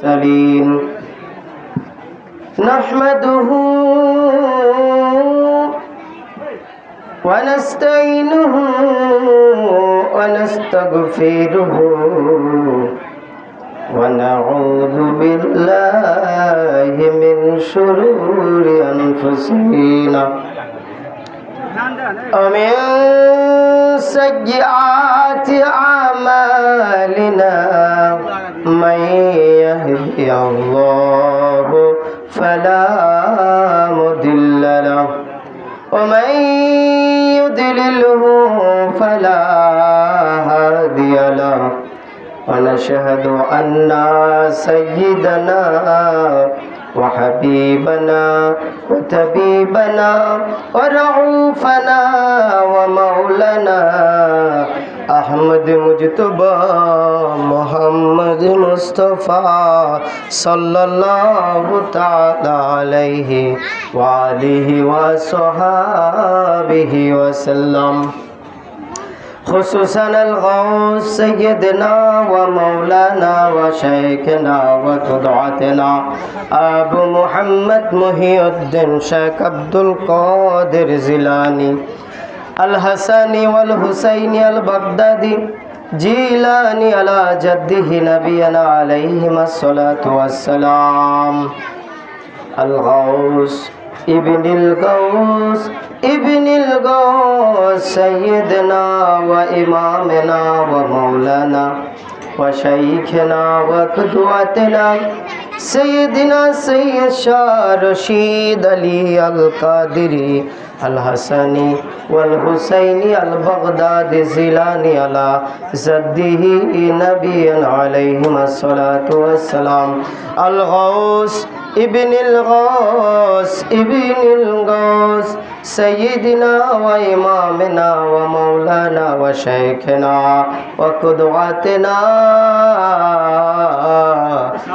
سليم نحمده ونستعينه ونستغفره ونعوذ بالله من شرور أنفسنا ومن سيئات أعمالنا من يهدي الله فلا مضل له ومن يضلله فلا هادي له ونشهد أن سيدنا وحبيبنا وطبيبنا ورؤوفنا ومولانا أحمد مجتبى محمد مصطفى صلى الله تعالى عليه وآله وصحابه وسلم خصوصا الغوث سيدنا ومولانا وشيخنا وقدوتنا أبو محمد محي الدين شيخ عبد القادر الجيلاني الحسني والحسيني البغدادي جيلاني على جده نبينا عليهما الصلاة والسلام الغوث ابن الغوث ابن الغوث سيدنا وإمامنا ومولانا وشيخنا وقدوتنا سيدنا سيد شاه رشيد علي القادري الحسني والحسيني البغدادي الجيلاني على جده نبينا عليهما الصلاة والسلام الغوث ابن الغوث ابن الغوث سيدنا وإمامنا ومولانا وشيخنا وقدوتنا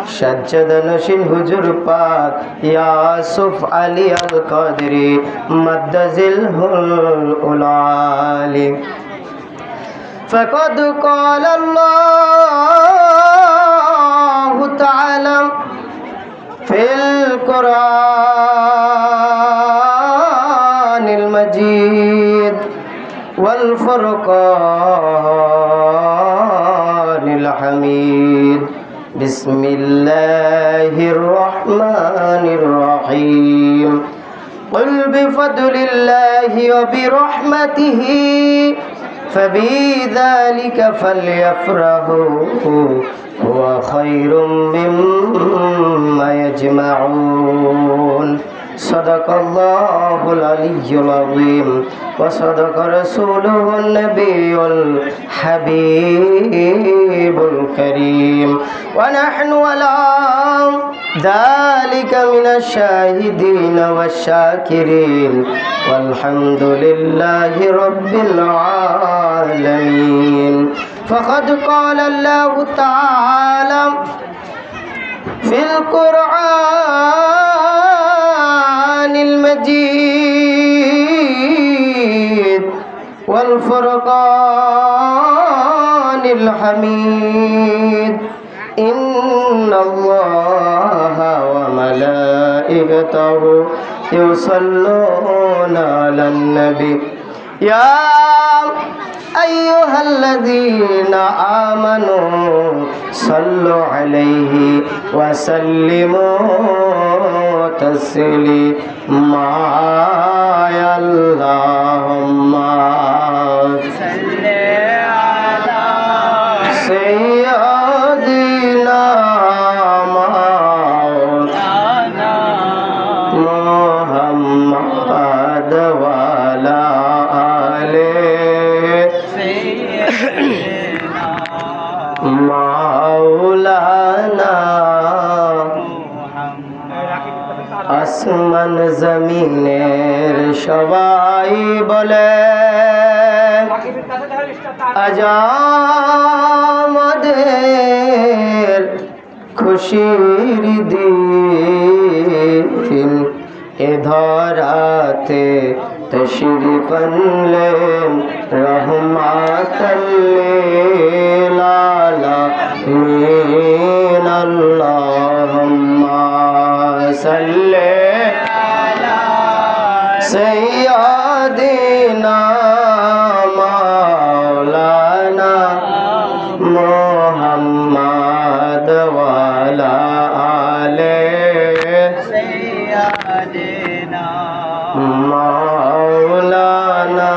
سجد نشين حضور پاک يوسف علي القادري مد ظله العالي فقد قال الله تعالى في القرآن المجيد والفرقان الحميد بسم الله الرحمن الرحيم قل بفضل الله وبرحمته فبذلك فليفرحوا هو خير مما يجمعون صدق الله العلي العظيم وصدق رسوله النبي الحبيب الكريم ونحن على ذلك من الشاهدين والشاكرين والحمد لله رب العالمين فقد قال الله تعالى في القرآن المجيد والفرقان الحميد إن الله وملائكته يصلون على النبي يا أيها الذين آمنوا صلوا عليه وسلموا تسليما يا اللهم صل على سيدنا مولانا محمد وعلى مولانا আসমান জমিনের সবাই বলে আজ আমাদের খুশির দিন এ ধরাতে तशरीफ अनलें रहमतल लिल आलमीन अल्लाहुम्मा सल्ली अला सय्यदिना मौलाना मुहम्मद वाला आले सय्यदिना मौलाना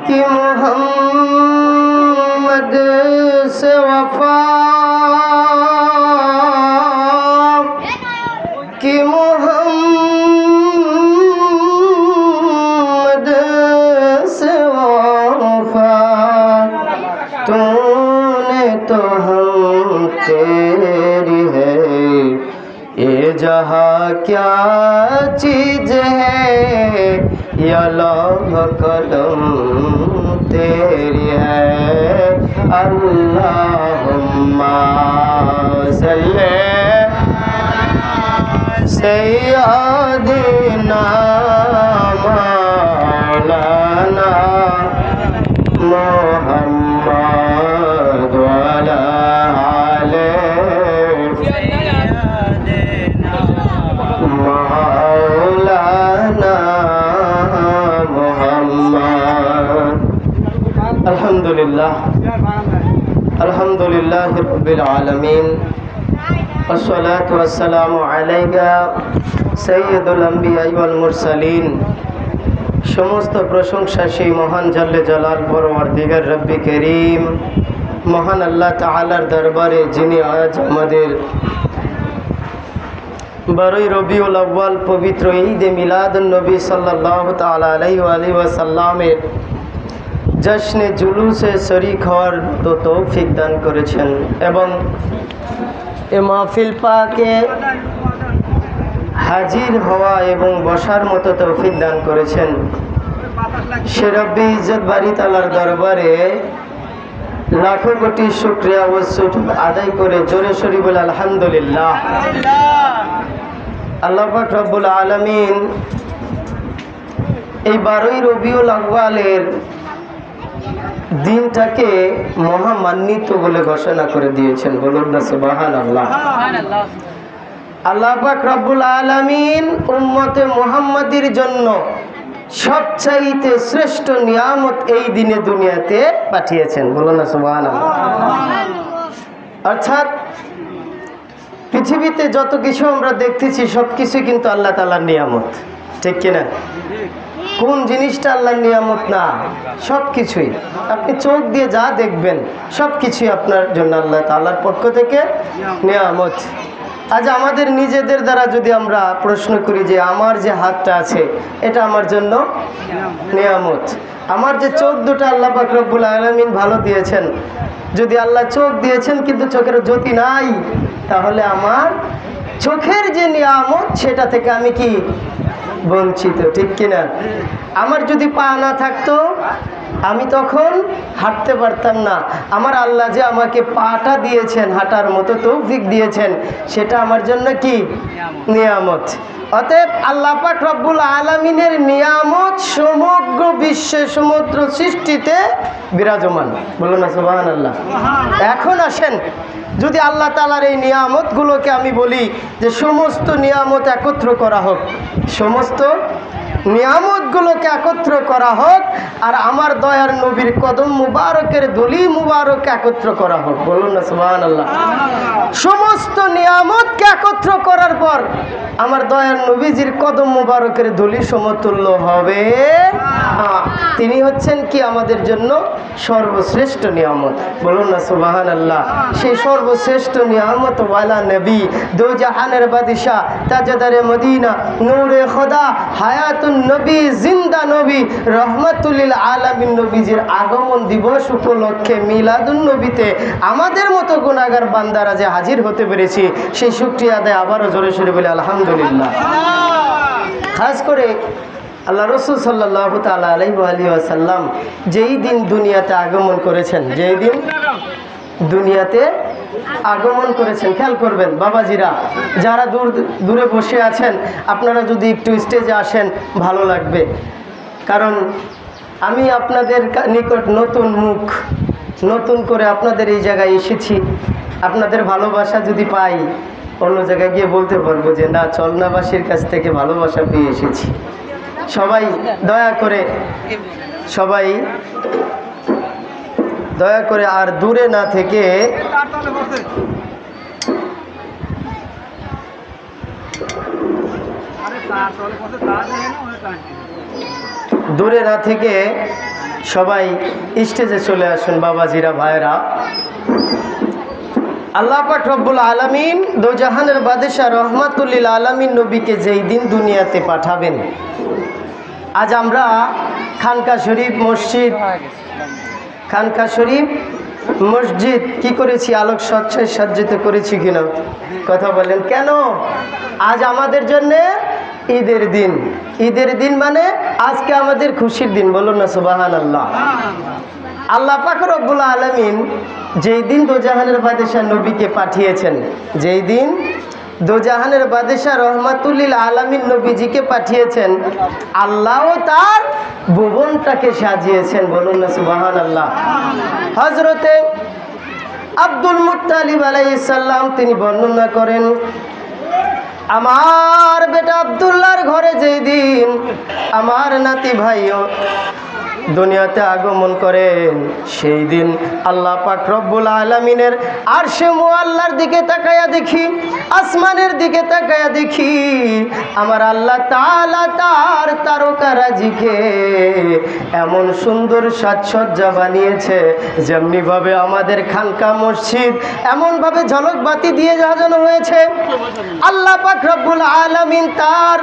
कि मुहम्मद से वफा कि मुहम्मद से वफा तूने तो हम तेरी है ये जहाँ क्या चीज है या लौह कलम तेरी है अल्लाहुम्मा सल्ली सय्यदिना मौलाना मुहम्मद वाला आले मौलाना मुहम्मद। अल्हम्दुलिल्लाह अल्हम्दुलिल्लाह रब्बिल आलमीन वस्सलातु वस्सलामु अलैका सय्यदुल अंबिया वल मुरसालिन। समस्त प्रशंसा সেই মহান জাল্লে জালাল পরওয়ারদিগার রব্বি করিম মহান আল্লাহ তাআলার দরবারে যিনি আজ আমাদের 12ই রবিউল আউয়াল পবিত্র ঈদে মিলাদুন নবী সাল্লাল্লাহু তাআলা আলাইহি ওয়া আলিহি ওয়াসাল্লামের জশ্নে জুলুসে শরীক হওয়ার তো তৌফিক দান করেছেন এবং এ মাহফিল পাকে হাজির হওয়া এবং বসার মতো তৌফিক দান করেছেন। সে রব্বি ইজ্জত বাড়ি তাআলার দরবারে লাখো কোটি শুকরিয়া ও সুজুদ আদায় করে জোরে সোরে বলে আলহামদুলিল্লাহ। আল্লাহ পাক রব্বুল আলামিন এই 12ই রবিউল আউয়ালের দিনটাকে মহামান্বিত বলে ঘোষণা করে দিয়েছেন। বলুন না সুবহানাল্লাহ। আল্লাহ পাক রব্বুল আলামিন উম্মতে মুহাম্মাদির জন্য সবচাইতে শ্রেষ্ঠ নিয়ামত এই দিনে দুনিয়াতে পাঠিয়েছেন। বলুন না সুবহানাল্লাহ। অর্থাৎ পৃথিবীতে যত কিছু আমরা দেখতেছি সবকিছু কিন্তু আল্লাহ তাআলার নিয়ামত, ঠিক কিনা? কোন জিনিসটা আল্লাহর নিয়ামত না? সব কিছুই আপনি চোখ দিয়ে যা দেখবেন সব কিছুই আপনার জন্য আল্লাহ তাআলার পক্ষ থেকে নিয়ামত। আজ আমাদের নিজেদের দ্বারা যদি আমরা প্রশ্ন করি যে আমার যে হাতটা আছে এটা আমার জন্য নিয়ামত, আমার যে চোখ দুটো আল্লাহ পাক রব্বুল আলামিন ভালো দিয়েছেন, যদি আল্লাহ চোখ দিয়েছেন কিন্তু চোখের জ্যোতি নাই, তাহলে আমার চোখের যে নিয়ামত সেটা থেকে আমি কি বঞ্চিত, ঠিক কিনা? আমার যদি পা না থাকতো আমি তখন হাঁটতে পারতাম না। আমার আল্লাহ যে আমাকে পাটা দিয়েছেন, হাঁটার মতো তৌফিক দিয়েছেন, সেটা আমার জন্য কি নিয়ামত। অতএব আল্লাহ পাক রব্বুল আলামিনের নিয়ামত সমগ্র বিশ্বে সমুদ্র সৃষ্টিতে বিরাজমান। বলুন না সুবহানাল্লাহ। এখন আসেন, যদি আল্লাহ তাআলার এই নিয়ামতগুলোকে আমি বলি যে সমস্ত নিয়ামত একত্র করা হোক, সমস্ত নিয়ামতগুলোকে একত্র করা হোক আর আমার দয়ার নবীর কদম মুবারকের ধুলি মুবারক একত্র করা হোক। বলুন না সুবহানাল্লাহ। সমস্ত নিয়ামতকে একত্র করার পর আমার দয়ার নবীজির কদম মুবারকের ধুলি সমতুল্য হবে। তিনি হচ্ছেন কি আমাদের জন্য সর্বশ্রেষ্ঠ নিয়ামত। বলুন না সুবহানাল্লাহ। সেই সর্বশ্রেষ্ঠ নিয়ামত ওয়ালা নবী, দো জাহানের বাদশাহ, তাজদারে মদিনা, নূরে খোদা, হায়াতুন নবী, জিন্দা নবী, রহমাতুল আলামিন নবীজির আগমন দিবস উপলক্ষে মিলাদুন নবীতে আমাদের মতো গুনাহগার বান্দারা যে হাজির হতে পেরেছি, সেই শুকরিয়া আদায় আবারও জোরে সোরে বলে আলহামদুলিল্লাহ। খাস করে আল্লাহ রসুল সাল্লাল্লাহু তাআলা আলাইহি ওয়াসাল্লাম যেই দিন দুনিয়াতে আগমন করেছেন, যেই দিন দুনিয়াতে আগমন করেছেন। খেয়াল করবেন বাবাজিরা, যারা দূরে বসে আছেন, আপনারা যদি একটু স্টেজে আসেন ভালো লাগবে। কারণ আমি আপনাদের নিকট নতুন মুখ, নতুন করে আপনাদের এই জায়গায় এসেছি। আপনাদের ভালোবাসা যদি পাই, অন্য জায়গায় গিয়ে বলতে পারবো যে না, চলনাবাসীর কাছ থেকে ভালোবাসা পেয়ে এসেছি। সবাই দয়া করে আর দূরে না থেকে সবাই স্টেজে চলে আসুন বাবাজিরা, ভাইরা। আল্লাহ পাক রব্বুল আলামিন দোজাহানের বাদশাহ রহমাতুল লিল আলামিন নবীকে যেই দিন দুনিয়াতে পাঠাবেন, আজ আমরা খানকা শরীফ মসজিদ কি করেছি? আলোক সজ্জায় সজ্জিত করেছি কিনা কথা বলেন। কেন? আজ আমাদের জন্য ঈদের দিন। ঈদের দিন মানে আজকে আমাদের খুশির দিন, বলুন না সুবহানাল্লাহ। আল্লাহ পাক রব্বুল আলামিন যেই দিন দোজাহানের বাদশাহ নবীকে পাঠিয়েছেন, যেই দিন দোজাহানের বাদশাহ রহমাতুল লিল আলামিন নবীজিকে পাঠিয়েছেন, আল্লাহও তার ভুবনটাকে সাজিয়েছেন, বলুন না সুবহানাল্লাহ। হযরতে আব্দুল মুত্তালিব আলাইহিস সালাম তিনি বর্ণনা করেন, আমার বেটা আব্দুল্লাহর ঘরে যেই দিন আমার নাতি ভাইও দুনিয়াতে আগমন করেন, সেই দিন আল্লাহ পাক রব্বুল আলামিনের আরশে মুআল্লার দিকে তাকায়া দেখি, আসমানের দিকে তাকায়া দেখি, আমার আল্লাহ তাআলা তার তারকারাজিকে এমন সুন্দর সাজসজ্জা বানিয়েছে, যেমনি ভাবে আমাদের খানকা মসজিদ এমন ভাবে ঝলক বাতি দিয়ে সাজানো হয়েছে। আল্লাহ পাক রব্বুল আলামিন তার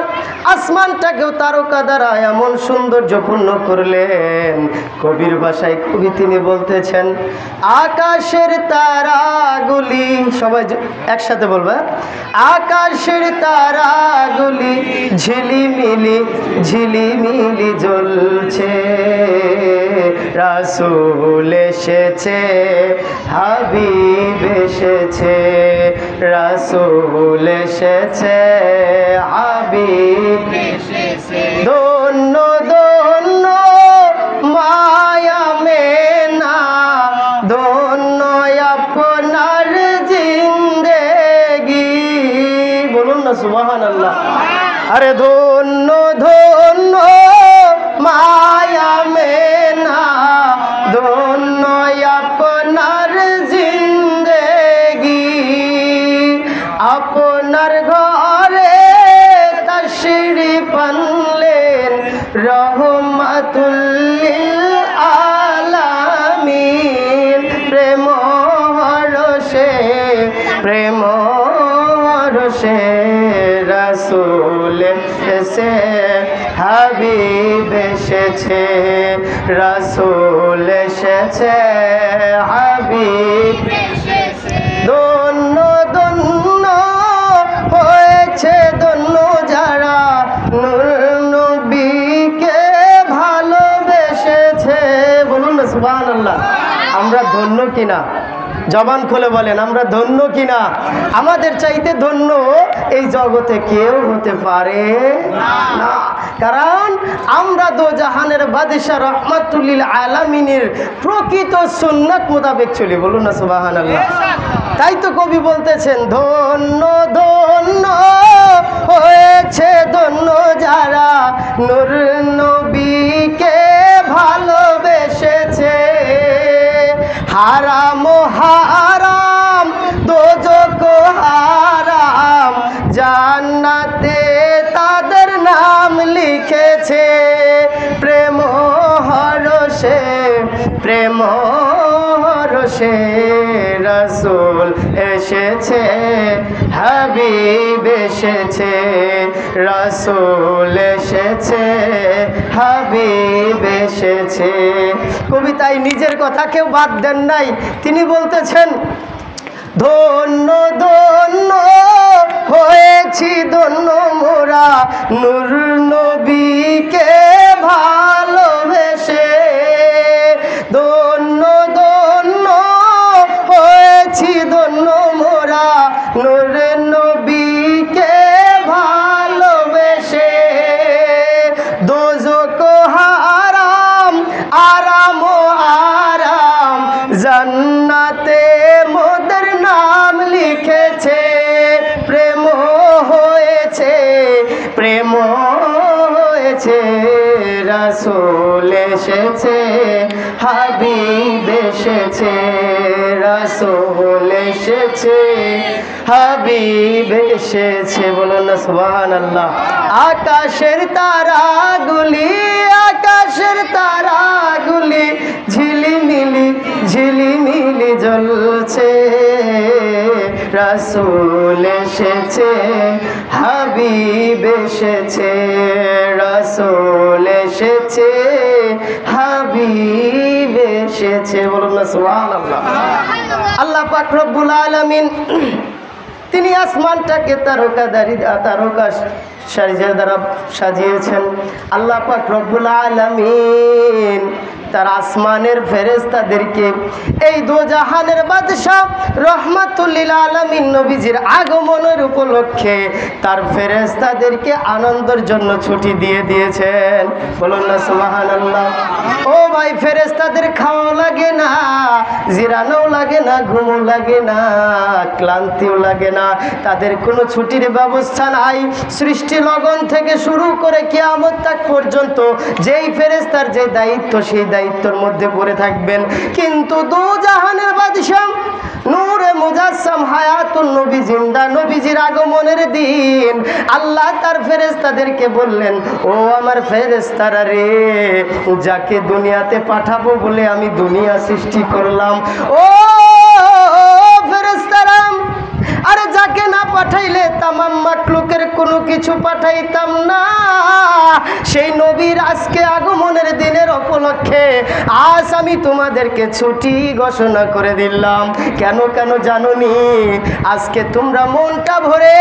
আসমানটাকেও তারকা দ্বারা এমন সৌন্দর্যপূর্ণ করলেন। কবির ভাষায় কবি তিনি বলতেছেন, আকাশের তারাগুলি, সবাই একসাথে বলবে, আকাশের তারাগুলি ঝিলিমিলি জ্বলছে, রাসূল এসেছে, হাবিব এসেছে, রাসূল এসেছে, হাবিব এসেছে, ধন্য ধন্য মায়া মেনা, ধন্য আপনার জিন্দেগি, বলুন না সুবহানাল্লাহ। আরে ধন্য ধন্য মায়া মেনা, ধন্য আপনার জিন্দেগি, আপনার ঘরে তাশরিফ আনলেন রহমাতুল লিল আলামিন, প্রেম হরষে রাসূল এসেছে, হাবিব এসেছে, রাসূল এসেছে, হাবিব এসেছে, ধন্য ধন্য হয়েছে ধন্য যারা নূর নবীকে ভালোবেসেছে, বলুন না সুবহানাল্লাহ। আমরা ধন্য কিনা? জবান খুলে বলেন, আমরা ধন্য কিনা? আমাদের চাইতে ধন্য এই জগতে কেউ হতে পারে না। কারণ আমরা দোজাহানের বাদশাহ রহমাতুল লিল আলামিনের প্রকৃত সুন্নাত মোতাবেক চলি, বলুন না সুবহানাল্লাহ। তাই তো কবি বলতেছেন, ধন্য ধন্য হয়েছে ধন্য যারা নূর নবীকে ভালোবেসেছে, হারাম হারাম দোজখ হারাম জান্নাতে তাদের নাম লিখেছে, প্রেম হরষে রাসূল এসেছে, হাবিব এসেছে, রাসূল এসেছে, হাবিব এসেছে। কবিতায় নিজের কথা কেউ বাদ দেন নাই, তিনি বলতেছেন, ধন্য ধন্য হয়েছি ধন্য মোরা নূর নবীকে ভালোবেসে, ধন্য ধন্য হয়েছি ধন্য নূরে নবীকে ভালোবেসে দোজখ হারাম আরাম ও আরাম জান্নাতে মোদের নাম লিখেছে প্রেম হয়েছে প্রেম হয়েছে রাসূল এসেছে হাবিব এসেছে রাসূল এসেছে হাবিব এসেছে বলুন না সুবহানাল্লাহ আকাশের তারাগুলি ঝিলিমিলি ঝিলিমিলি জ্বলছে রাসূল এসেছে হাবিব এসেছে রাসূল এসেছে হাবিব এসেছে বলুন না সুবহানাল্লাহ আল্লাহ পাক রব্বুল আলামিন তিনি আসমানটাকে তারকা দ্বারা সাজিয়েছেন আল্লাহ পাক রব্বুল আলামিন তার আসমানের ফেরেশতাদেরকে এই দোজাহানের বাদশা রহমাতুল লিল আলামিন নবীজির আগমনের উপলক্ষে তার ফেরেশতাদেরকে আনন্দের জন্য ছুটি দিয়ে দিয়েছেন বলুন না সুবহানাল্লাহ ও ভাই ফেরেশতাদের খাওয়া লাগে না জিরানো লাগে না ঘুমও লাগে না ক্লান্তিও লাগে না তাদের কোনো ছুটির ব্যবস্থা নাই সৃষ্টি লগন থেকে শুরু করে কিয়ামত তাক পর্যন্ত যেই ফেরেশতার যে দায়িত্ব সেই দায়িত্বের মধ্যে পড়ে থাকবেন কিন্তু দোজাহানের বাদশা নূরে মুজাসসাম হায়াতুন নবী জিন্দা নবীজির আগমনের দিন আল্লাহ তার ফেরেশতাদেরকে বললেন ও আমার ফেরেশতারা রে যাকে দুনিয়াতে পাঠাবো বলে আমি দুনিয়া সৃষ্টি করলাম ও ফেরেশতারা আরে যাকে না পাঠাইলে তামাম মাখলুকের কোনো কিছু পাঠাইতাম না সেই নবীর আজকে আগমনের দিনের উপলক্ষে আজ আমি তোমাদেরকে ছুটি ঘোষণা করে দিলাম কেন জানোনি আজকে তোমরা মনটা ভরে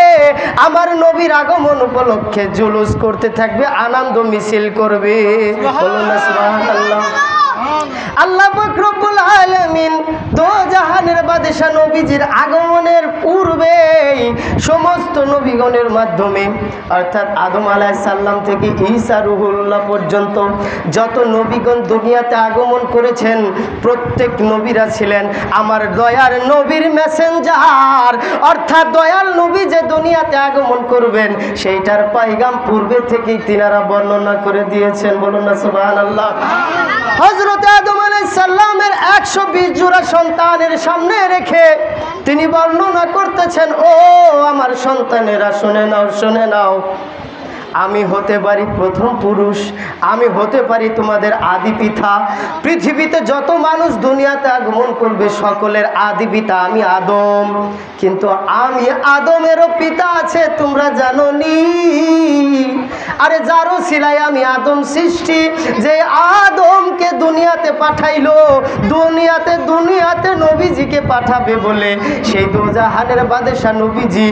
আমার নবীর আগমন উপলক্ষে জুলুস করতে থাকবে আনন্দ মিছিল করবে বলুন না সুবহানাল্লাহ আল্লাহ পাক রব্বুল আলামিন দোজাহানের বাদশা নবীজির আগমনের পূর্বেই সমস্ত নবীগণের মাধ্যমে অর্থাৎ আদম আলাইহিস সালাম থেকে ঈসা রূহুল্লাহ পর্যন্ত যত নবীগণ দুনিয়াতে আগমন করেছেন প্রত্যেক নবীরা ছিলেন আমার দয়ার নবীর মেসেঞ্জার অর্থাৎ দয়াল নবী যে দুনিয়াতে আগমন করবেন সেইটার পায়গাম পূর্বে থেকেই তিনারা বর্ণনা করে দিয়েছেন বলুন না সুবহানাল্লাহ হযরত আদম আলাইহিস সালামের 120 জোড়া সন্তানের সামনে রেখে তিনি বর্ণনা করতেছেন ও আমার সন্তানেরা শুনে নাও আমি হতে পারি প্রথম পুরুষ আমি হতে পারি তোমাদের আদি পিতা পৃথিবীতে যত মানুষ দুনিয়াতে আগমন করবে সকলের আদি পিতা আমি আদম কিন্তু আমি আদমেরও পিতা আছে তোমরা জানোনি আরে যারও সিলাই আমি আদম সৃষ্টি যে আদমকে দুনিয়াতে পাঠাইলো দুনিয়াতে নবীজিকে পাঠাবে বলে সেই দোজাহানের বাদশা নবীজি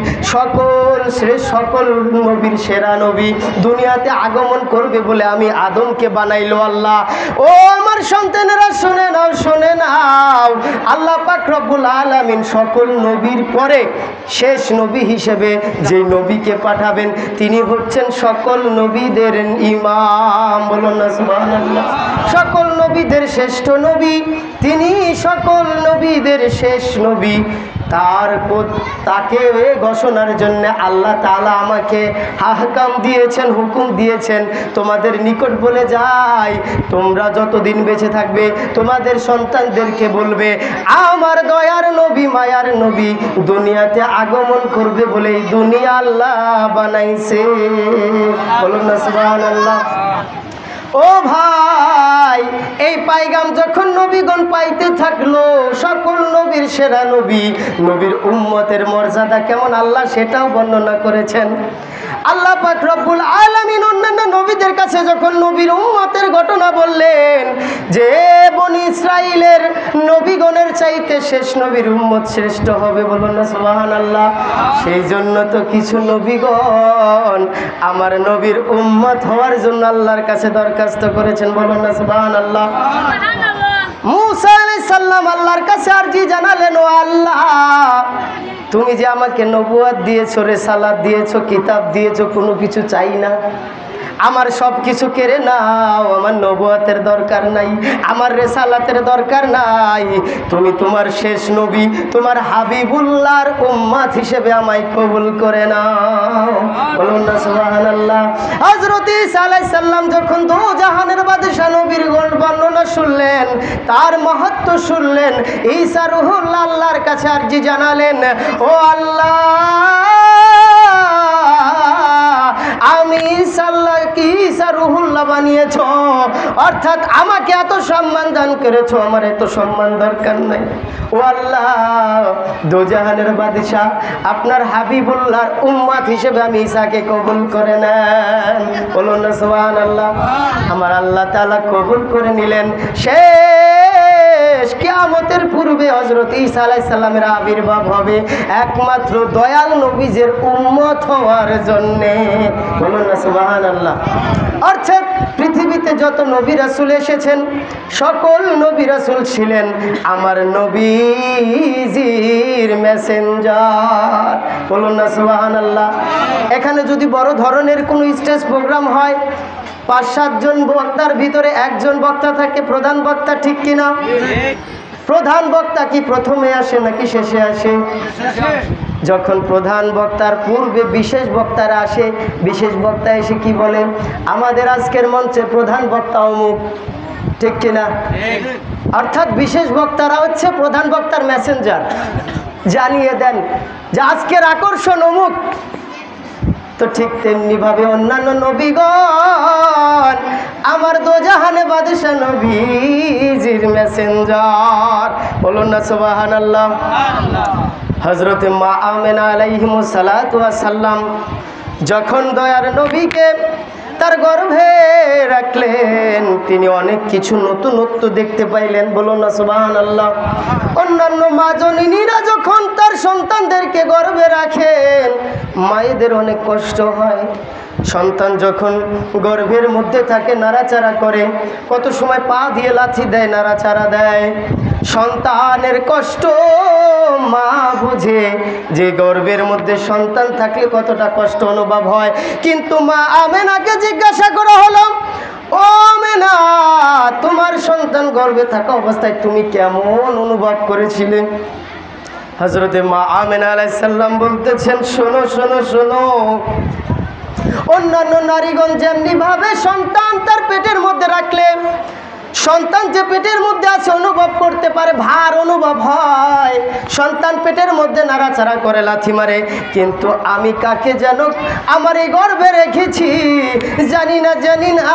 সকল নবীর সেরা নবী দুনিয়াতে আগমন করবে বলে আমি আদমকে বানাইলো আল্লাহ ও আমার সন্তানেরা শুনে নাও আল্লাহ পাক রব্বুল আলামিন সকল নবীর পরে শেষ নবী হিসেবে যে নবীকে পাঠাবেন তিনি হচ্ছেন সকল নবীদের ইমাম বলুন না সুবহানাল্লাহ সকল নবীদের শ্রেষ্ঠ নবী তিনি সকল নবীদের শেষ নবী তাকে ঘোষণার জন্য আল্লাহ তাআলা আমাকে আহকাম দিয়েছেন হুকুম দিয়েছেন তোমাদের নিকট বলে যাই তোমরা যতদিন বেঁচে থাকবে তোমাদের সন্তানদেরকে বলবে আমার দয়ার নবী মায়ার নবী দুনিয়াতে আগমন করবে বলে দুনিয়া আল্লাহ বানাইছে বলুন না সুবহানাল্লাহ ও ভাই এই পায়গাম যখন নবীগণ পাইতে থাকলো সকল নবীর সেরা নবীর উম্মতের মর্যাদা কেমন আল্লাহ সেটাও বর্ণনা করেছেন আল্লাহ পাক রব্বুল আলামিন অন্যান্য নবীদের কাছে যখন নবীর উম্মতের ঘটনা বললেন যে বনি ইসরাইলের নবীগণের চাইতে শেষ নবীর উম্মত শ্রেষ্ঠ হবে বলুন না সুবহানাল্লাহ সেই জন্য তো কিছু নবীগণ আমার নবীর উম্মত হওয়ার জন্য আল্লাহর কাছে দরখাস্ত করেছেন বলুন না সুবহানাল্লাহ মুসা আলাইহিস সালাম আল্লাহর কাছে আরজি জানালেন ও আল্লাহ তুমি যে আমাকে নবুয়ত দিয়েছো, রিসালাত দিয়েছো, কিতাব দিয়েছো, কোনো কিছু চাই না, আমার সব কিছু কেড়ে নাও, আমার নবুয়তের দরকার নাই, আমার রিসালাতের দরকার নাই, তুমি তোমার শেষ নবী, তোমার হাবিবুল্লাহর উম্মত হিসেবে আমায় কবুল করে নাও। বলুন না সুবহানাল্লাহ। হযরত ঈসা আলাইহিস সালাম যখন দোজাহানের বাদশা নবীর বর্ণনা শুনলেন, তার মাহাত্ম্য শুনলেন, ঈসা রূহুল্লাহ আল্লাহর কাছে আরজি জানালেন, ও আল্লাহ, আমি ঈসা রূহুল্লাহ বানিয়েছ, অর্থাৎ আমাকে এত সম্মান দান করেছো, আমার এত সম্মান দরকার নাই। ও আল্লাহ, দোজাহানের বাদশা আপনার হাবিবুল্লাহর উম্মত হিসেবে আমি ঈসাকে কবুল করে নেন। বলুন না সুবহানাল্লাহ। আমার আল্লাহ তাআলা কবুল করে নিলেন। শেষ কিয়ামতের পূর্বে হযরত ঈসা আলাইহিস সালামের আবির্ভাব হবে একমাত্র দয়াল নবীজের উম্মত হওয়ার জন্য। বলুন না সুবহানাল্লাহ। অর্থাৎ পৃথিবীতে যত নবী রাসূল এসেছেন, সকল নবী রাসূল ছিলেন আমার নবীজির মেসেঞ্জার। বলুন না সুবহানাল্লাহ। এখানে যদি বড় ধরনের কোনো স্টেজ প্রোগ্রাম হয়, ৫-৭ জন বক্তার ভিতরে একজন বক্তা থাকে প্রধান বক্তা, ঠিক কিনা? প্রধান বক্তা কি প্রথমে আসে নাকি শেষে আসে? যখন প্রধান বক্তার পূর্বে বিশেষ বক্তারা আসে, বিশেষ বক্তা এসে কি বলেন, আমাদের আজকের মঞ্চে প্রধান বক্তা অমুক, ঠিক কিনা? অর্থাৎ বিশেষ বক্তারা হচ্ছে প্রধান বক্তার মেসেঞ্জার, জানিয়ে দেন যে আজকের আকর্ষণ অমুক। তো ঠিক তেমনি ভাবে অন্যান্য নবীগণ আমার দোজাহানে বাদশা নবীজির মেসেঞ্জার। বলুন না সুবহানাল্লাহ। হযরত মা আমেনা আলাইহিমুস সালাতু ওয়াস সালাম যখন দয়ার নবীকে তার গর্ভে রাখলেন, তিনি অনেক কিছু নতুনত্ব দেখতে পাইলেন। বলুন না সুবহানাল্লাহ। অন্যান্য মা জননীরা যখন তার সন্তানদেরকে গর্ভে রাখেন, মায়েদের অনেক কষ্ট হয়। সন্তান যখন গর্ভের মধ্যে থাকে, নাড়াচাড়া করে, কত সময় পা দিয়ে লাথি দেয়, নাড়াচাড়া দেয়। সন্তানের কষ্ট মা বুঝে যে গর্ভের মধ্যে সন্তান থাকলে কতটা কষ্ট অনুভব হয়। কিন্তু মা আমেনাকে জিজ্ঞাসা করা হলো, ও আমেনা, তোমার সন্তান গর্ভে থাকা অবস্থায় তুমি কেমন অনুভব করেছিলে? হযরতে মা আমেনা আলাইহিস সালাম বলতেছেন, শোনো শোনো শোনো, অন্যান্য নারীগণ যেমনি ভাবে সন্তান তার পেটের মধ্যে রাখলে সন্তান যে পেটের মধ্যে আছে অনুভব করতে পারে, ভার অনুভব হয়, সন্তান পেটের মধ্যে নাড়াচাড়া করে, লাথি মারে, কিন্তু আমি কাকে যেন আমার এই গর্ভে রেখেছি, জানি না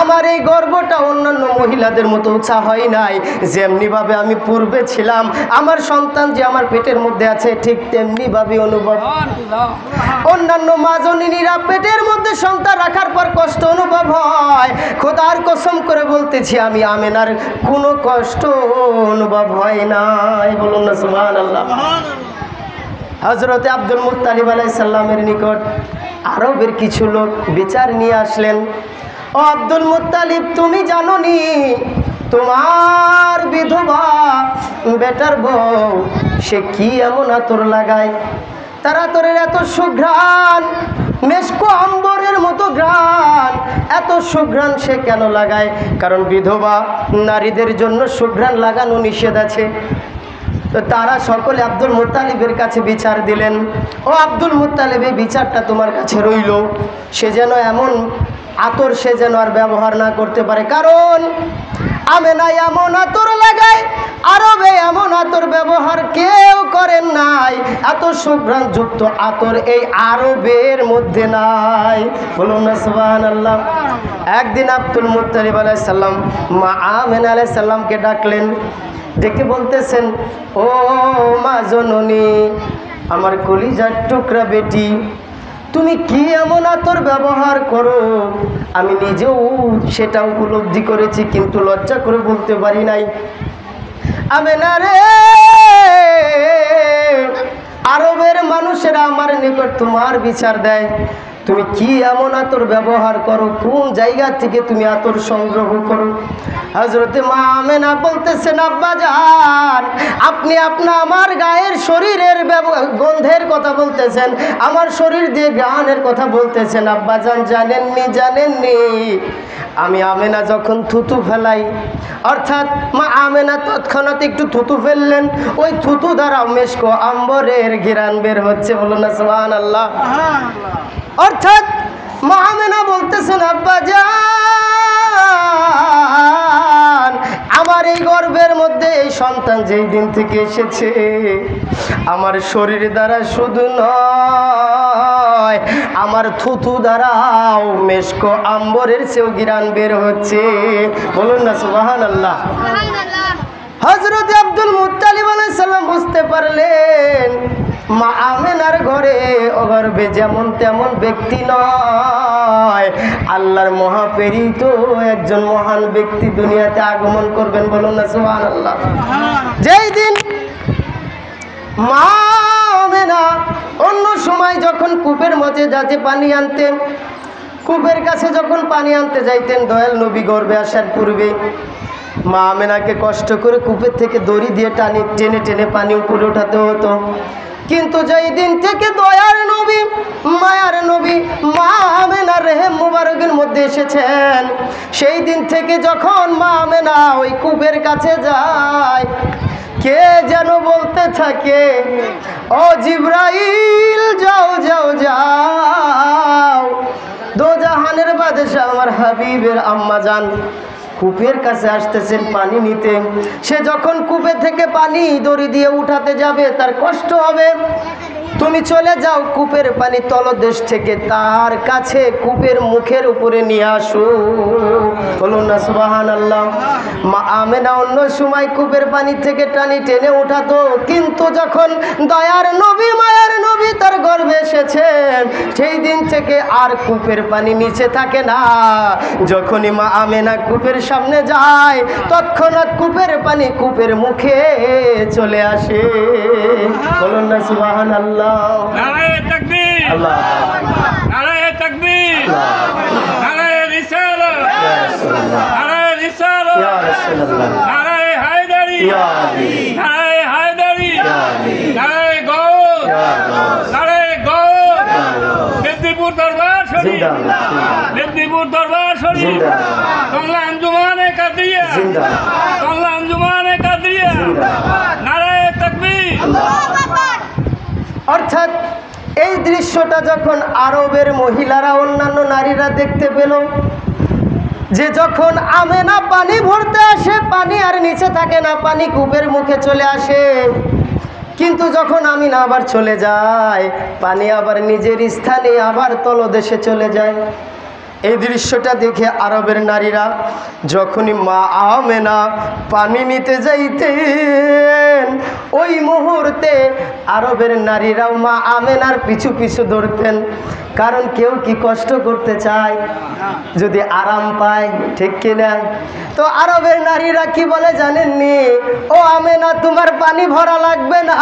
আমার এই গর্ভটা অন্যান্য মহিলাদের মতো উঁচা হয় নাই। যেমনিভাবে আমি পূর্বে ছিলাম, আমার সন্তান যে আমার পেটের মধ্যে আছে ঠিক তেমনিভাবে অনুভব। অন্যান্য মা জননীরা পেটের মধ্যে সন্তান রাখার পর কষ্ট অনুভব হয়, খোদার কসম করে বলতেছি আমি আমেনার কোনো কষ্ট অনুভব হয় নাই। বলুন না সুবহানাল্লাহ। হযরতে আব্দুল মুত্তালিব আলাইহিস সালামের নিকট আরবের কিছু লোক বিচার নিয়ে আসলেন, ও আব্দুল মুত্তালিব, তুমি জানো নি তোমার বিধবা বেটার বউ সে কি এমন আতর লাগায়, তার আতরের এত সুঘ্রাণ, মেশকো আম্বরের মতো ঘ্রাণ, এত সুঘ্রাণ সে কেন লাগায়? কারণ বিধবা নারীদের জন্য সুঘ্রাণ লাগানো নিষেধ আছে। তো তারা সকলে আব্দুল মুত্তালিবের কাছে বিচার দিলেন, ও আব্দুল মুত্তালিব, এই বিচারটা তোমার কাছে রইল, সে যেন এমন আতর সে যেন আর ব্যবহার না করতে পারে, কারণ আমেনা এমন আতর লাগায়, আরবে এমন আতর ব্যবহার কেউ করেন নাই, এত সুঘ্রাণ যুক্ত আতর এই আরবের মধ্যে নাই। বলুন না সুবহানাল্লাহ। একদিন আব্দুল মুত্তালিব আলাইহিস সালাম মা আমেনা আলাইহিস সালামকে ডাকলেন, ডেকে বলতেছেন, ও মা জননী, আমার কলিজার টুকরা বেটি, তুমি কি এমন আতর ব্যবহার করো, আমি নিজেও সেটা উপলব্ধি করেছি, কিন্তু লজ্জা করে বলতে পারি নাই। আমেনা রে, আরবের মানুষেরা আমার নিকট তোমার বিচার দেয়, তুমি কি এমন আতর ব্যবহার করো, কোন জায়গা থেকে তুমি আতর সংগ্রহ করো? হযরতে মা আমেনা বলতেছেন, আব্বাজান আপনি আমার গায়ের শরীরের গন্ধের কথা বলতেছেন, আমার শরীর দিয়ে ঘ্রাণের কথা বলতেছেন। আব্বাজান জানেননি আমি আমেনা যখন থুতু ফেলাই, অর্থাৎ মা আমেনা তৎক্ষণাৎ একটু থুতু ফেললেন, ওই থুতু দ্বারা মেশক আম্বরের ঘ্রাণ বের হচ্ছে। বলুন না সুবহানাল্লাহ। অর্থাৎ মা আমেনা বলতেছেন, আব্বাজান আমার এই গর্ভের মধ্যে এই সন্তান যেই দিন থেকে এসেছে, আমার শরীর দ্বারা শুধু নয়, আমার থুতু দ্বারাও মেশক আম্বরের চেয়েও ঘ্রাণ বের হচ্ছে। বলুন না সুবহানাল্লাহ। হযরত আব্দুল মুত্তালিব আলাইহিস সালাম বুঝতে পারলেন মা আমেনার ঘরে অগর্ভে যেমন তেমন ব্যক্তি নয়, আল্লাহর মহাপ্রেরিত একজন মহান ব্যক্তি দুনিয়াতে আগমন করবেন। বলুন না সুবহানাল্লাহ। যেই দিন মা আমেনা অন্য সময় যখন কূপের মধ্যে যাতে পানি আনতেন, কূপের কাছে যখন পানি আনতে যাইতেন, দয়াল নবী গর্ভে আসার পূর্বে মা আমেনাকে কষ্ট করে কূপের থেকে দড়ি দিয়ে টেনে টেনে পানি উপরে উঠাতে হতো। কিন্তু যেই দিন থেকে দয়ার নবী মায়ার নবী মা আমেনার রেহেম মুবারকের মধ্যে এসেছেন, সেই দিন থেকে যখন মা আমেনা ওই কূপের কাছে যায়, কে যেন বলতে থাকে, ও জিবরাইল যাও যাও যাও, দোজাহানের বাদশা আমার হাবিবের আম্মা জান কূপের কাছে আসতেছেন পানি নিতে। সে যখন কূপে থেকে পানি দড়ি দিয়ে উঠাতে যাবে তার কষ্ট হবে, তুমি চলে যাও কূপের পানি তলদেশ থেকে তার কাছে কূপের মুখের উপরে নিয়ে আসো। বলুন না সুবহানাল্লাহ। মা আমেনা অন্য সময় কূপের পানি থেকে টানি টেনে উঠাতো, কিন্তু যখন দয়ার নবী মায়ার নবী তার গর্ভে এসেছেন, সেই দিন থেকে আর কূপের পানি নিচে থাকে না। যখনই মা আমেনা কূপের সামনে যায়, তৎক্ষণাৎ কূপের পানি কূপের মুখে চলে আসে। বলুন না সুবহানাল্লাহ। নারায়ে তাকবীর, আল্লাহ নারায়ে তাকবীর, নারায়ে রিসালাত, নারায়ে রিসালাত, ইয়া রাসূলুল্লাহ, নারায়ে হায়দারি, ইয়া আলী, নারায়ে হায়দারি, ইয়া আলী, নারায়ে গৌস, ইয়া গৌস, নারায়ে গৌস, ইয়া গৌস, মেদিনীপুর দরবার শরীফ, জিন্দাবাদ, মেদিনীপুর দরবার শরীফ, জিন্দাবাদ, বাংলা আঞ্জুমানে কাদরিয়া, জিন্দাবাদ, বাংলা আঞ্জুমানে কাদরিয়া, জিন্দাবাদ, নারায়ে তাকবীর। অর্থাৎ এই দৃশ্যটা যখন আরবের মহিলারা অন্যান্য নারীরা দেখতে পেল, যে যখন আমেনা পানি ভরতে আসে পানি আর নিচে থাকে না, পানি কূপের মুখে চলে আসে, কিন্তু যখন আমিনা আবার চলে যায় পানি আবার নিজের স্থানে আবার তলদেশে চলে যায়। এই দৃশ্যটা দেখে আরবের নারীরা যখনই মা আমেনা পানি নিতে যাইতেন, ওই মুহূর্তে আরবের নারীরাও মা আমেনার পিছু পিছু দৌড়তেন। কারণ কেউ কি কষ্ট করতে চায় যদি আরাম পায়, ঠিক কিনা? তো আরবের নারীরা কি বলে জানেননি, ও আমেনা তোমার পানি ভরা লাগবে না,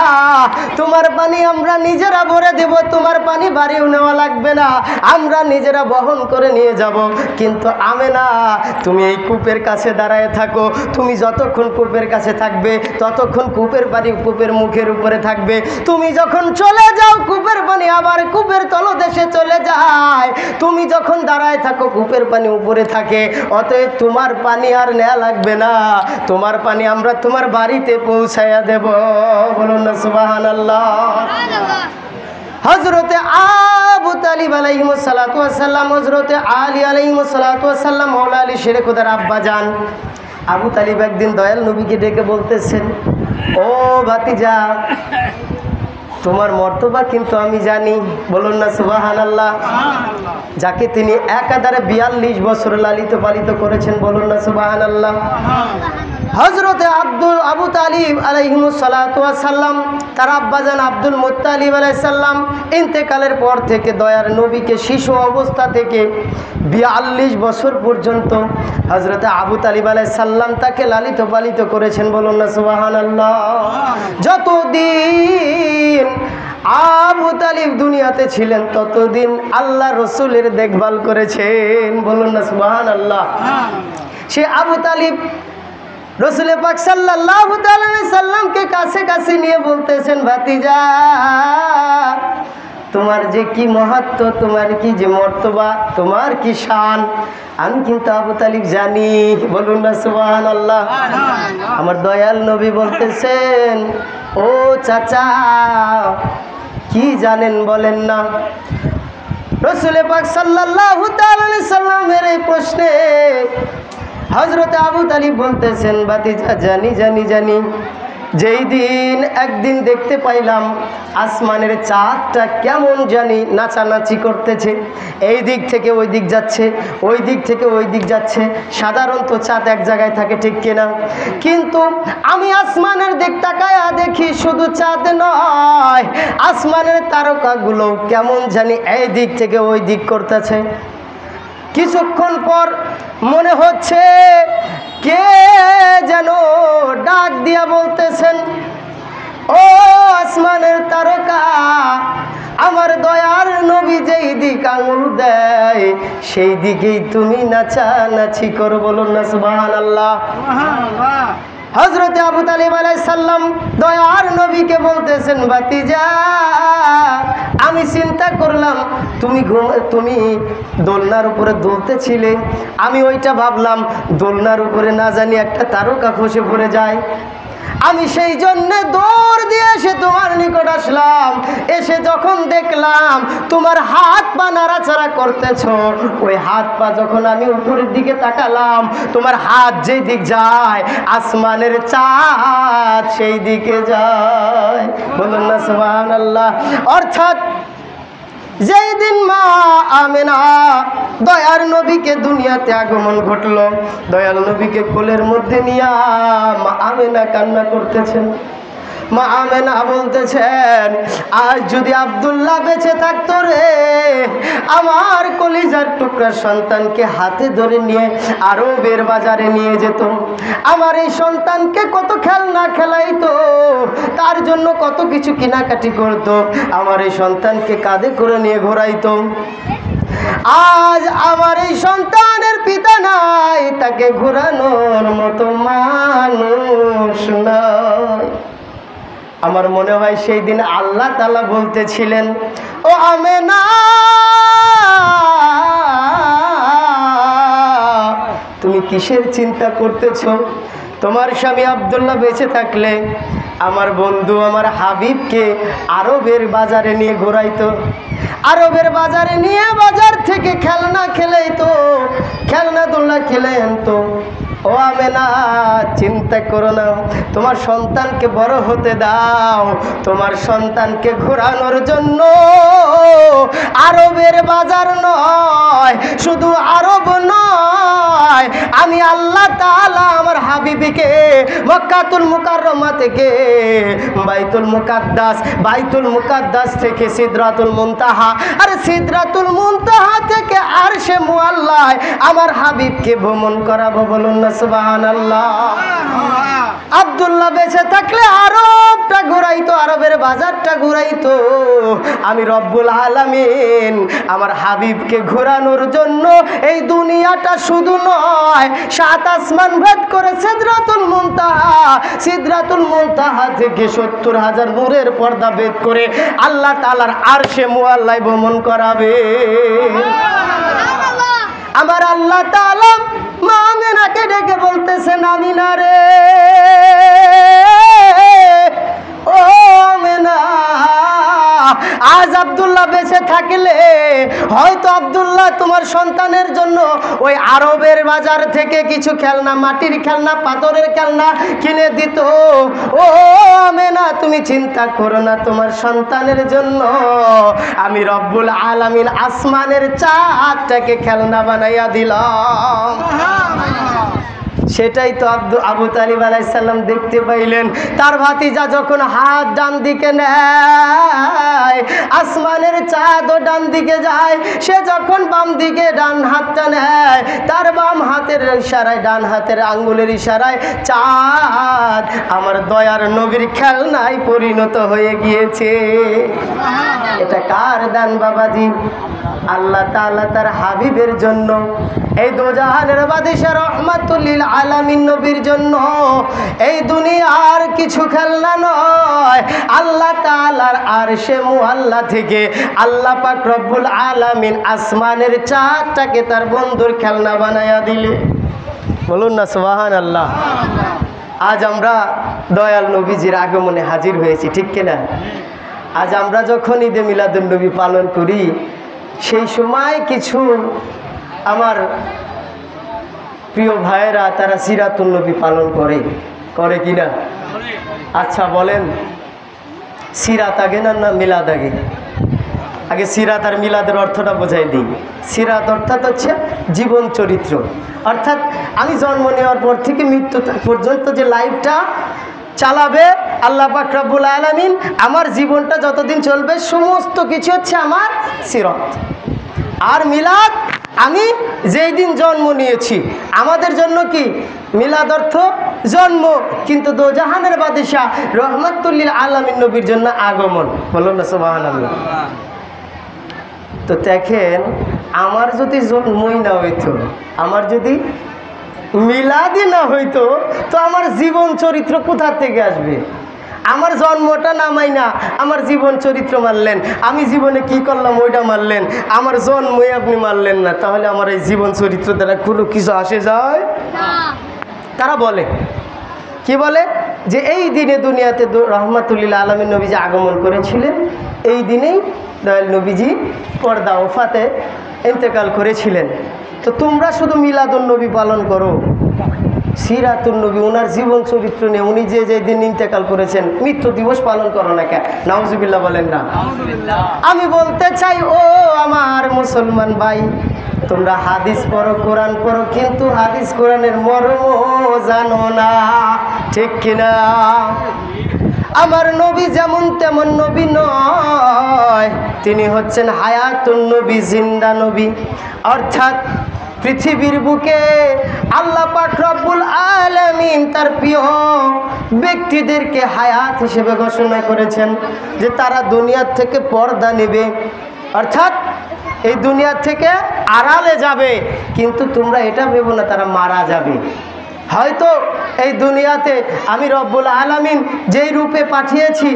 তোমার পানি আমরা নিজেরা ভরে দেব, তোমার পানি বাড়িও নেওয়া লাগবে না, আমরা নিজেরা বহন করে নিয়ে যাব। কিন্তু আমেনা তুমি এই কূপের কাছে দাঁড়ায় থাকো, তুমি যতক্ষণ কূপের কাছে থাকবে ততক্ষণ কূপের পানি কূপের মুখের উপরে থাকবে, তুমি যখন চলে যাও কূপের পানি আবার কূপের তলদেশে চলে যায়, তুমি যখন দাঁড়ায় থাকো কূপের পানি উপরে থাকে, অতএব তোমার পানি আর নেওয়া লাগবে না, তোমার পানি আমরা তোমার বাড়িতে পৌঁছাইয়া দেব। বলুন না সুবহানাল্লাহ। হযরতে আবু তালিব আলাইহিস সালাতু ওয়াস সালাম, হযরতে আলী আলাইহিস সালাতু ওয়াস সালাম, মাওলা আলী শেরে খোদার আব্বা জান আবু তালিব একদিন দয়াল নবীকে ডেকে বলতেছেন, ও ভাতিজা তোমার মর্তবা কিন্তু আমি জানি। বলুন না সুবহানাল্লাহ। যাকে তিনি একাধারে 42 বছর লালিত পালিত করেছেন। বলুন না সুবহানাল্লাহ। হযরতে আবু তালিব আলাইহিস সালাতু ওয়াস সালাম তার আব্বাজান আব্দুল মুত্তালিব আলাইহিস সালাম ইন্তেকালের পর থেকে দয়ার নবীকে শিশু অবস্থা থেকে 42 বছর পর্যন্ত হযরতে আবু তালিব আলাইহিস সালাম তাকে লালিত পালিত করেছেন। বলুন না সুবহানাল্লাহ। যতদিন আবু তালিব দুনিয়াতে ছিলেন ততদিন আল্লাহ রসুলের দেখভাল করেছেন। বলুন না সুবহানাল্লাহ। সে আবু তালিব রসুল পাক সাল্লাল্লাহু তাআলা আলাইহি সাল্লামকে কাছে কাছে নিয়ে বলতেছেন, ভাতিজা তোমার যে কি মাহাত্ম্য, তোমার কি যে মর্তবা, তোমার কি শান, আমি কিন্তু আবু তালিব জানি। বলুন না সুবহানাল্লাহ। আমার দয়াল নবী বলতেছেন, ও চাচা কি জানেন বলেন না। রসুল পাক সাল্লাল্লাহু তাআলা আলাইহি সাল্লামের এই প্রশ্নে হযরত আবু তালিব বলতেছেন, ভাতিজা জানি জানি জানি। যেই দিন একদিন দেখতে পাইলাম আসমানের চাঁদটা কেমন জানি নাচানাচি করতেছে, এই দিক থেকে ওই দিক যাচ্ছে, ওই দিক থেকে ওই দিক যাচ্ছে। সাধারণত চাঁদ এক জায়গায় থাকে, ঠিক কিনা? কিন্তু আমি আসমানের দিক তাকায়া দেখি শুধু চাঁদ নয়, আসমানের তারকাগুলো কেমন জানি এই দিক থেকে ওই দিক করতেছে। কিছুক্ষণ পর মনে হচ্ছে কে যেন ডাক দিয়া বলতেছেন, ও আসমানের তারকা, আমার দয়ার নবী যেই দিক আঙুল দেয় সেই দিকেই তুমি নাচানাচি করো। বলুন না সুবহানাল্লাহ। হযরত আবু তালিব আলাইহিস সালাম দয়ার নবীকে বলতেছেন, ভাতিজা আমি চিন্তা করলাম তুমি দোলনার উপরে দুলতেছিলে, আমি ওইটা ভাবলাম দোলনার উপরে না জানি একটা তারকা খসে পড়ে যায়। আমি সেই জন্য দৌড় দিয়ে এসে তোমার নিকট আসলাম। এসে যখন দেখলাম তোমার হাত পা নাড়াচাড়া করতেছ, ওই হাত পা যখন আমি উপরের দিকে তাকালাম, তোমার হাত যেই দিক যায় আসমানের চাঁদ সেই দিকে যায়। বলুন না সুবহানাল্লাহ। অর্থাৎ যেই দিন মা আমেনা দয়ার নবীকে দুনিয়াতে আগমন ঘটলো, দয়াল নবীকে কোলের মধ্যে নিয়ে মা আমেনা কান্না করতেছেন। মা আমেনা বলতেছেন, আজ যদি আব্দুল্লাহ বেঁচে থাকতো রে, আমার কলিজার টুকরা সন্তানকে হাতে ধরে নিয়ে আরবের বাজারে নিয়ে যেত, আমার এই সন্তানকে কত খেলনা খেলাইতো, তার জন্য কত কিছু কেনাকাটি করতো, আমার এই সন্তানকে কাঁধে করে নিয়ে ঘোরাইতো। আজ আমার এই সন্তানের পিতা নাই, তাকে ঘোরানোর মতো মানুষ নাই। আমার মনে হয় সেই দিন আল্লাহ তাআলা বলতেছিলেন, ও আমেনা তুমি কিসের চিন্তা করতেছ? তোমার স্বামী আব্দুল্লাহ বেঁচে থাকলে আমার বন্ধু আমার হাবিবকে আরবের বাজারে নিয়ে ঘোরাইতো, আরবের বাজারে নিয়ে বাজার থেকে খেলনা খেলাইতো, খেলনা দোলনা খেলে আনতো। ও আমেনা চিন্তা করো না, তোমার সন্তানকে বড় হতে দাও, তোমার সন্তানকে ঘোরানোর জন্য আরবের বাজার নয়, শুধু আরব নয়, আমি আল্লাহ তাআলা আমার হাবিবকে মক্কাতুল মুকাররমা থেকে বাইতুল মুকাদ্দাস থেকে সিদরাতুল মুনতাহা, আর সিদরাতুল মুনতাহা থেকে আরশে মুআল্লায় আমার হাবিবকে ভ্রমণ করাবো। বলুন না সুবহানাল্লাহ। আব্দুল্লাহ বেঁচে থাকলে আরবটা ঘুরাইতো, আরবের বাজারটা ঘুরাইতো। আমি রব্বুল আলামিন আমার হাবিবকে ঘোরানোর জন্য এই দুনিয়াটা শুধু নয়, 7 আসমান ভেদ করে সিদরাতুল মুনতাহা থেকে 70,000 নূরের পর্দা ভেদ করে আল্লাহ তাআলার আরশে মুআল্লায় ভ্রমণ করাবে। আমার আল্লাহ তাআলা মা আমেনাকে ডেকে বলতেছেন, আমিনা রে, ও আমেনা, আজ আব্দুল্লাহ বেঁচে থাকলে হয়তো আব্দুল্লাহ তোমার সন্তানের জন্য ওই আরবের বাজার থেকে কিছু খেলনা, মাটির খেলনা, পাথরের খেলনা কিনে দিত। ও আমেনা তুমি চিন্তা করো না, তোমার সন্তানের জন্য আমি রব্বুল আলামিন আসমানের চাঁদটাকে খেলনা বানাইয়া দিলাম। সেটাই তো আবু তালিব আলাইহিস সালাম দেখতে পাইলেন। তার ভাতিজা যখন হাত ডান দিকে নেয়, আসমানের চাঁদ ডান দিকে যায়, সে যখন বাম দিকে ডান হাতটা নেয়, তার বাম হাতের ইশারায়, ডান হাতের আঙ্গুলের ইশারায় চাঁদ আমার দয়ার নবীর খেলনায় পরিণত হয়ে গিয়েছে। এটা কার দান বাবাজি? আল্লাহ তাআলা তার হাবিবের জন্য, এই দোজাহানের বাদশা রহমাতুল লিল আলামিন নবীর জন্য এই দুনিয়ার কিছু খেলনা নয়, আল্লাহ তাআলার আরশে মুআল্লা থেকে আল্লাহ পাক রব্বুল আলামিন আসমানের চাঁদটাকে তার বন্ধুর খেলনা বানায়া দিলে। বলুন না সুবহানাল্লাহ। আজ আমরা দয়াল নবীজির আগমনে হাজির হয়েছি, ঠিক কিনা? আজ আমরা যখন ঈদে মিলাদুন নবী পালন করি, সেই সময় কিছু আমার প্রিয় ভাইয়েরা তারা সিরাতুন নবী পালন করে কিনা? আচ্ছা বলেন, সিরাত আগে না মিলাদ আগে? আগে সিরাত আর মিলাদের অর্থটা বোঝাই দিই। সিরাত অর্থাৎ হচ্ছে জীবন চরিত্র, অর্থাৎ আমি জন্ম নেওয়ার পর থেকে মৃত্যু পর্যন্ত যে লাইফটা চালাবে আল্লাহ পাক রব্বুল আলামিন, আমার জীবনটা যতদিন চলবে সমস্ত কিছু হচ্ছে আমার সিরাত। আর মিলাদ আমি যেই দিন জন্ম নিয়েছি, আমাদের জন্য কি মিলাদ অর্থ জন্ম, কিন্তু দোজাহানের বাদশা রহমাতুল লিল আলামিন নবীর জন্য আগমন। বলুন না সুবহানাল্লাহ। তো দেখেন, আমার যদি জন্মই না হইতো, আমার যদি মিলাদই না হইতো, তো আমার জীবন চরিত্র কোথা থেকে আসবে? আমার জন্মটা নামাই না, আমার জীবন চরিত্র মারলেন, আমি জীবনে কি করলাম ওইটা মারলেন, আমার জন্মই আপনি মারলেন না, তাহলে আমার এই জীবন চরিত্র দ্বারা কোনো কিছু আসে যায়? তারা বলে, কি বলে যে এই দিনে দুনিয়াতে রহমাতুল লিল আলামিন নবীজি আগমন করেছিলেন, এই দিনেই দয়াল নবীজি পর্দা ওফাতে ইন্তেকাল করেছিলেন। তো তোমরা শুধু মিলাদুন নবী পালন করো, সিরাতুন নবী ওনার জীবন চরিত্র নিয়ে উনি যে দিন ইন্তেকাল করেছেন মৃত্যু দিবস পালন করো না কেন? নাউজুবিল্লাহ বলেন না। আমি বলতে চাই, ও আমার মুসলমান ভাই, তোমরা হাদিস পড়ো, কোরআন পড়ো, কিন্তু হাদিস কোরআনের মর্ম জানো না, ঠিক কিনা? আমার নবী যেমন তেমন নবী নয়, তিনি হচ্ছেন হায়াতুন নবী, জিন্দা নবী। অর্থাৎ পৃথিবীর বুকে আল্লাহ পাক রব্বুল আলামিন তার প্রিয় ব্যক্তিদেরকে হায়াত হিসেবে ঘোষণা করেছেন যে তারা দুনিয়ার থেকে পর্দা নেবে, অর্থাৎ এই দুনিয়া থেকে আড়ালে যাবে, কিন্তু তোমরা এটা ভেবো না তারা মারা যাবে। হয়তো এই দুনিয়াতে আমি রব্বুল আলামিন যেই রূপে পাঠিয়েছি,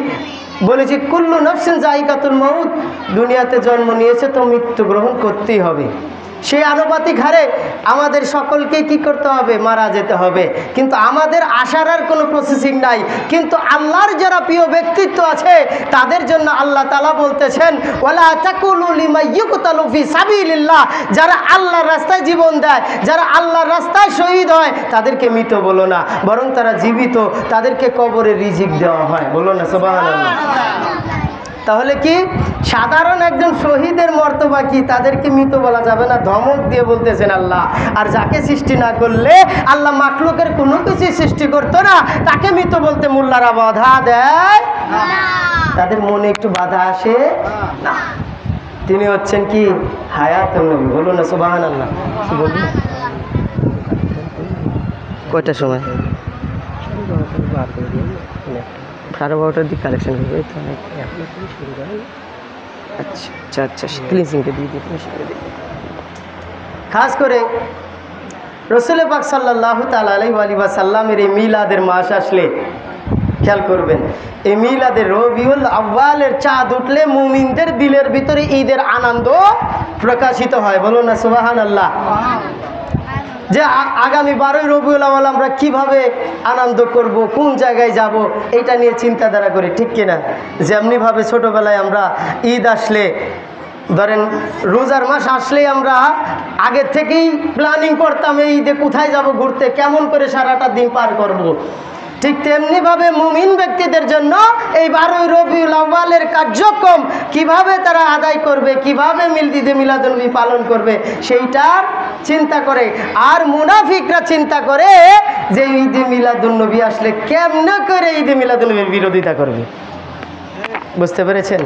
বলেছি কুল্লু নাফসিন যায়িকাতুল মউত, দুনিয়াতে জন্ম নিয়েছে তো মৃত্যু গ্রহণ করতেই হবে। সেই আনুপাতিক হারে আমাদের সকলকে কি করতে হবে? মারা যেতে হবে। কিন্তু আমাদের আসার আর কোনো প্রসেসিং নাই। কিন্তু আল্লাহর যারা প্রিয় ব্যক্তিত্ব আছে তাদের জন্য আল্লাহ তাআলা বলতেছেন, ওয়ালা তাকুলু লিমা ইউকতালু ফি সাবিলিল্লাহ, যারা আল্লাহর রাস্তায় জীবন দেয়, যারা আল্লাহর রাস্তায় শহীদ হয়, তাদেরকে মৃত বলো না, বরং তারা জীবিত, তাদেরকে কবরে রিজিক দেওয়া হয়। বলো না সুবহানাল্লাহ। তাহলে কি সাধারণ একজন শহীদের মর্তবা কি? তাদেরকে মৃত বলা যাবে না, ধমক দিয়ে বলতেছেন আল্লাহ। আর যাকে সৃষ্টি না করলে আল্লাহ মাখলুকের কোনো কিছু সৃষ্টি করতো না, তাকে মৃত বলতে মোল্লারা বাধা দেয় না, তাদের মনে একটু বাধা আসে না। তিনি হচ্ছেন কি হায়াতুন নবী। বলুন না সুবহানাল্লাহ। কি বলবেন? কয়টার সময়? 12:30টার দিকে কালেকশন করবে। আচ্ছা আচ্ছা, ক্লিনজিংটা দিয়ে দিতে খাস করে রসুল পাক সাল্লাল্লাহু তাআলা আলাইহি ওয়া সাল্লামের এই মিলাদের মাস আসলে খেয়াল করবেন, এই মিলাদের রবিউল আউয়ালের চাঁদ উঠলে মুমিনদের দিলের ভিতরে ঈদের আনন্দ প্রকাশিত হয়। বলুন না সুবহানাল্লাহ। যে আগামী 12ই রবিউল আউয়াল আমরা কিভাবে আনন্দ করব, কোন জায়গায় যাব, এটা নিয়ে চিন্তাধারা করি, ঠিক কিনা? যেমনিভাবে ছোটোবেলায় আমরা ঈদ আসলে, ধরেন রোজার মাস আসলেই আমরা আগের থেকেই প্ল্যানিং করতাম এই ঈদে কোথায় যাব ঘুরতে, কেমন করে সারাটা দিন পার করব। ঠিক তেমনিভাবে মুমিন ব্যক্তিদের জন্য এই 12ই রবিউল আউয়ালের কার্যক্রম কিভাবে তারা আদায় করবে, কিভাবে ঈদে মিলাদুন নবী পালন করবে, সেইটা চিন্তা করে। আর মুনাফিকরা চিন্তা করে যে ঈদে মিলাদুন নবী আসলে কেমনে করে ঈদে মিলাদুন নবীর বিরোধিতা করবে। বুঝতে পেরেছেন?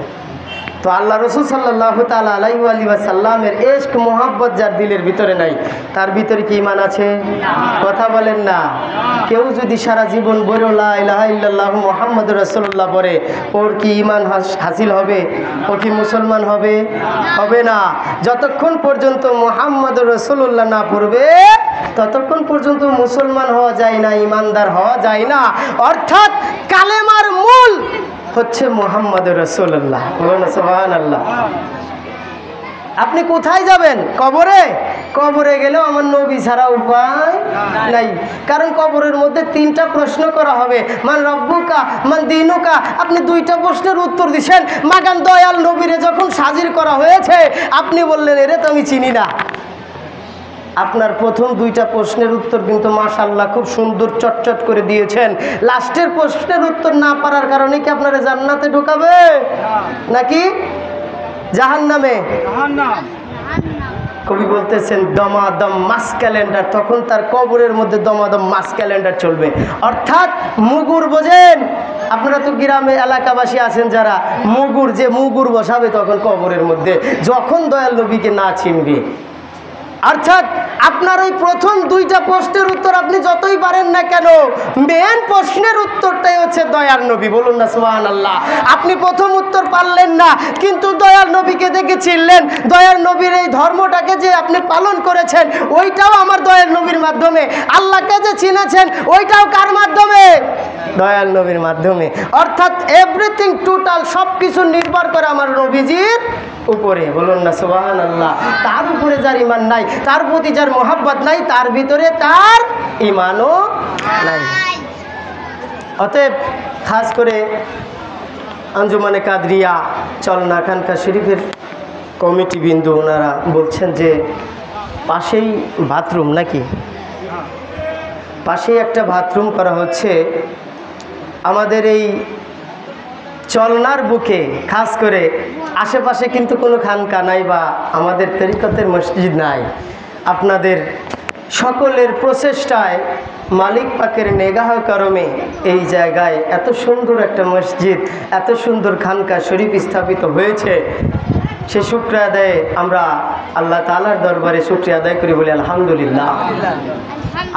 তো আল্লাহ রসুল সাল্লাল্লাহু তাআলা আলাইহি ওয়া সাল্লামের ইশক মোহাব্বত যার দিলের ভিতরে নাই, তার ভিতরে কি ঈমান আছে? কথা বলেন না। কেউ যদি সারা জীবন বলে লা ইলাহা ইল্লাল্লাহু মুহাম্মাদুর রাসূলুল্লাহ পড়ে, ওর কি ঈমান হাসিল হবে? ও কি মুসলমান হবে? হবে না। যতক্ষণ পর্যন্ত মুহাম্মাদুর রাসূলুল্লাহ না পড়বে ততক্ষণ পর্যন্ত মুসলমান হওয়া যায় না, ঈমানদার হওয়া যায় না। অর্থাৎ কালেমার মূল হচ্ছে মুহাম্মাদুর রাসূলুল্লাহ। বলুন সুবহানাল্লাহ। আপনি কোথায় যাবেন? কবরে। কবরে গেলেও আমার নবী ছাড়া উপায় নাই। কারণ কবরের মধ্যে 3টা প্রশ্ন করা হবে, মান রব্বুকা মান দীনুকা। আপনি 2টা প্রশ্নের উত্তর দিছেন, মাগান দয়াল নবীরে যখন হাজির করা হয়েছে আপনি বললেন এরে তো আমি চিনি না। আপনার প্রথম 2টা প্রশ্নের উত্তর কিন্তু মাশাআল্লাহ খুব সুন্দর চটচট করে দিয়েছেন। লাস্টের প্রশ্নের উত্তর না পারার কারণে কি আপনারা জান্নাতে ঢোকাবে নাকি জাহান্নামে? কবি বলতেছেন দমাদম মাস ক্যালেন্ডার, তখন তার কবরের মধ্যে দমাদম মাস ক্যালেন্ডার চলবে। অর্থাৎ মুগুর বোঝেন আপনারা তো গ্রামে এলাকাবাসী আছেন যারা, মুগুর যে মুগুর বসাবে তখন কবরের মধ্যে, যখন দয়াল নবীকে না চিনবে। অর্থাৎ আপনার ওই প্রথম 2টা প্রশ্নের উত্তর আপনি যতই পারেন না কেন, মেন প্রশ্নের উত্তরটাই হচ্ছে দয়াল নবী। বলুন না সুবহানাল্লাহ। আপনি প্রথম উত্তর পারলেন না, কিন্তু দয়াল নবীকে দেখে চিনলেন। দয়াল নবীর এই ধর্মটাকে যে আপনি পালন করেছেন ওইটাও আমার দয়াল নবীর মাধ্যমে। আল্লাহকে যে চিনেছেন ওইটাও কার মাধ্যমে? দয়াল নবীর মাধ্যমে। অর্থাৎ এভরিথিং টোটাল সব কিছু নির্ভর করে আমার নবীজির উপরে। বলুন না সুবহানাল্লাহ। তার উপরে যার ঈমান নাই, তার প্রতি যার মোহাব্বত নাই, তার ভিতরে তার ঈমানও নাই। অতএব খাস করে আঞ্জুমানে কাদরিয়া চলনা খানকা শরীফের কমিটি বিন্দু ওনারা বলছেন যে পাশেই বাথরুম নাকি, পাশেই একটা বাথরুম করা হচ্ছে। আমাদের এই চলনার বুকে খাস করে আশেপাশে কিন্তু কোনো খানকা নাই বা আমাদের তরিকতের মসজিদ নাই। আপনাদের সকলের প্রচেষ্টায় মালিক পাকের নেগাহ করমে এই জায়গায় এত সুন্দর একটা মসজিদ, এত সুন্দর খানকা শরীফ স্থাপিত হয়েছে। সে শুকরিয়া আদায়ে আমরা আল্লাহ তাআলার দরবারে শুকরিয়া আদায় করি, বলি আলহামদুলিল্লাহ।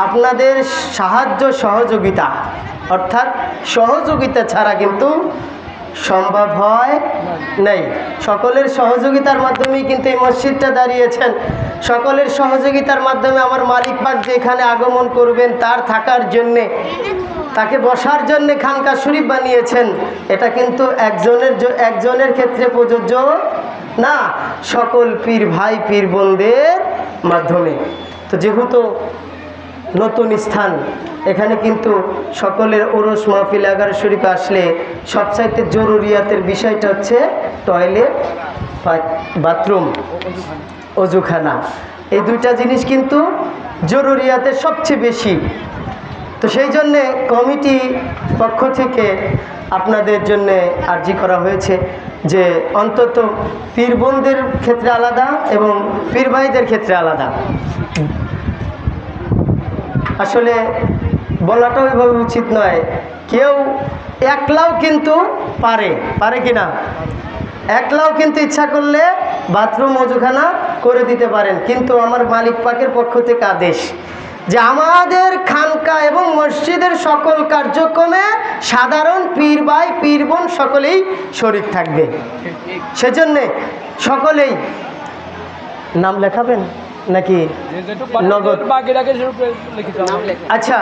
আপনাদের সাহায্য সহযোগিতা, অর্থাৎ সহযোগিতা ছাড়া কিন্তু সম্ভব হয় নাই। সকলের সহযোগিতার মাধ্যমেই কিন্তু এই মসজিদটা দাঁড়িয়েছেন। সকলের সহযোগিতার মাধ্যমে আমার মালিক পাক যেখানে আগমন করবেন তার থাকার জন্যে, তাকে বসার জন্যে খানকা শরীফ বানিয়েছেন। এটা কিন্তু একজনের ক্ষেত্রে প্রযোজ্য না, সকল পীর ভাই পীর বোনদের মাধ্যমে। তো যেহেতু নতুন স্থান, এখানে কিন্তু সকলের ওরস মাহফিল আগার শরীফে আসলে সবচাইতে জরুরিয়াতের বিষয়টা হচ্ছে টয়লেট, বাথরুম, অজুখানা। এই 2টা জিনিস কিন্তু জরুরিয়াতের সবচেয়ে বেশি। তো সেই জন্যে কমিটি পক্ষ থেকে আপনাদের জন্যে আর্জি করা হয়েছে যে অন্তত পীর বোনদের ক্ষেত্রে আলাদা এবং পীর ভাইদের ক্ষেত্রে আলাদা। আসলে বলাটা ওইভাবে উচিত নয়। কেউ একলাও কিন্তু পারে কিনা, একলাও কিন্তু ইচ্ছা করলে বাথরুম অজুখানা করে দিতে পারেন। কিন্তু আমার মালিক পাকের পক্ষ থেকে আদেশ যে আমাদের খানকা এবং মসজিদের সকল কার্যক্রমে সাধারণ পীর ভাই পীর বোন সকলেই শরীক থাকবে। সেজন্যে সকলেই নাম লেখাবেন নাকি নগদ? আচ্ছা।